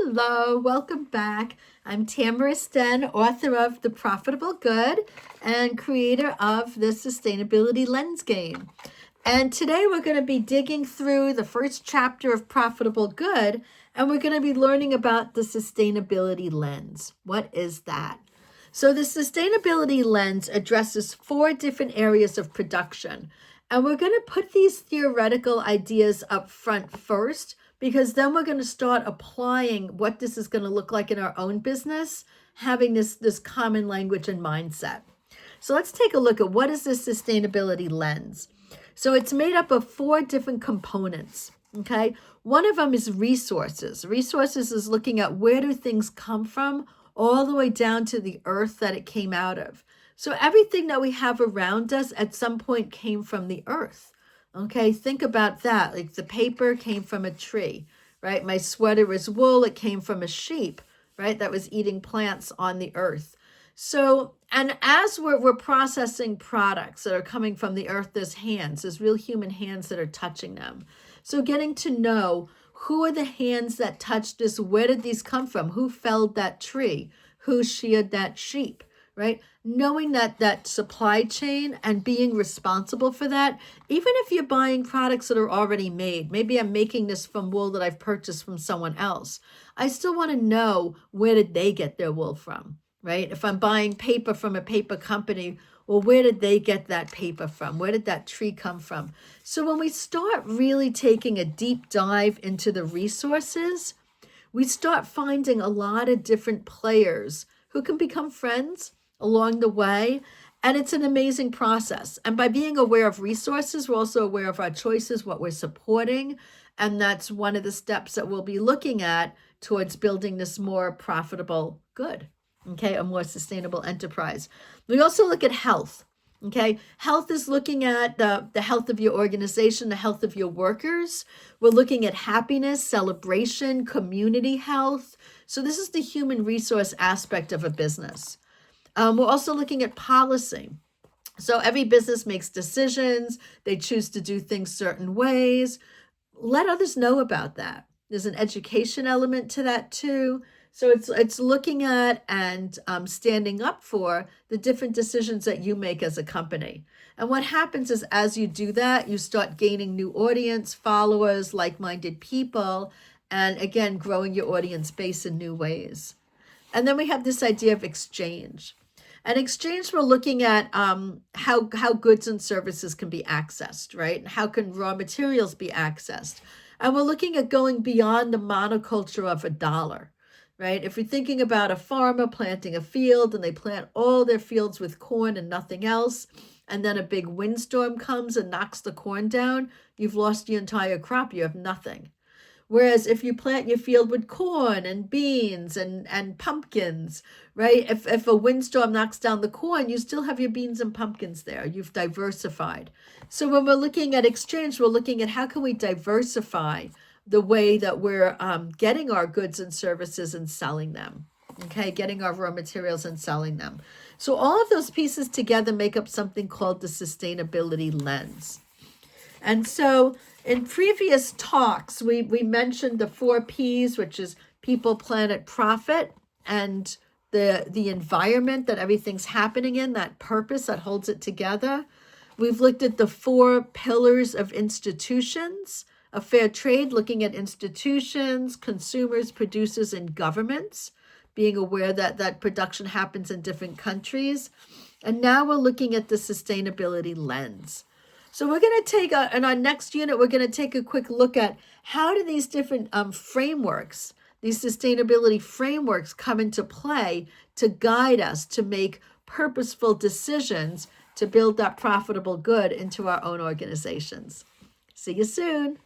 Hello, welcome back. I'm Tamara Sten, author of The Profitable Good and creator of the Sustainability Lens Game. And today we're going to be digging through the first chapter of Profitable Good, and we're going to be learning about the sustainability lens. What is that? So the sustainability lens addresses 4 different areas of production. And we're going to put these theoretical ideas up front first, because then we're going to start applying what this is going to look like in our own business, having this common language and mindset. So let's take a look at what is this sustainability lens. So it's made up of 4 different components, okay? One of them is resources. Resources is looking at where do things come from, all the way down to the earth that it came out of. So everything that we have around us at some point came from the earth. Okay, think about that. Like the paper came from a tree, right? My sweater is wool. It came from a sheep, right? That was eating plants on the earth. So, and as we're processing products that are coming from the earth, there's real human hands that are touching them. So getting to know who are the hands that touched this? Where did these come from? Who felled that tree? Who sheared that sheep? Right? Knowing that supply chain and being responsible for that, even if you're buying products that are already made, maybe I'm making this from wool that I've purchased from someone else. I still want to know, where did they get their wool from, right? If I'm buying paper from a paper company, well, where did they get that paper from? Where did that tree come from? So when we start really taking a deep dive into the resources, we start finding a lot of different players who can become friends along the way. And it's an amazing process. And by being aware of resources, we're also aware of our choices, what we're supporting. And that's one of the steps that we'll be looking at towards building this more profitable good, okay, a more sustainable enterprise. We also look at health. Okay, health is looking at the health of your organization, the health of your workers. We're looking at happiness, celebration, community health. So this is the human resource aspect of a business. We're also looking at policy. So every business makes decisions. They choose to do things certain ways. Let others know about that. There's an education element to that too. So it's looking at and standing up for the different decisions that you make as a company. And what happens is, as you do that, you start gaining new audience, followers, like-minded people, and again, growing your audience base in new ways. And then we have this idea of exchange. And exchange, we're looking at how goods and services can be accessed, right? And how can raw materials be accessed? And we're looking at going beyond the monoculture of a dollar, right? If you're thinking about a farmer planting a field and they plant all their fields with corn and nothing else, and then a big windstorm comes and knocks the corn down, you've lost your entire crop, you have nothing. Whereas if you plant your field with corn and beans and pumpkins, right? If a windstorm knocks down the corn, you still have your beans and pumpkins there. You've diversified. So when we're looking at exchange, we're looking at how can we diversify the way that we're getting our goods and services and selling them. Okay, getting our raw materials and selling them. So all of those pieces together make up something called the sustainability lens. And so in previous talks, we mentioned the 4 Ps, which is people, planet, profit, and the environment that everything's happening in, that purpose that holds it together. We've looked at the 4 pillars of institutions, a fair trade, looking at institutions, consumers, producers, and governments, being aware that production happens in different countries. And now we're looking at the sustainability lens. So we're going to take, in our next unit, we're going to take a quick look at how do these different frameworks, these sustainability frameworks come into play to guide us to make purposeful decisions to build that profitable good into our own organizations. See you soon.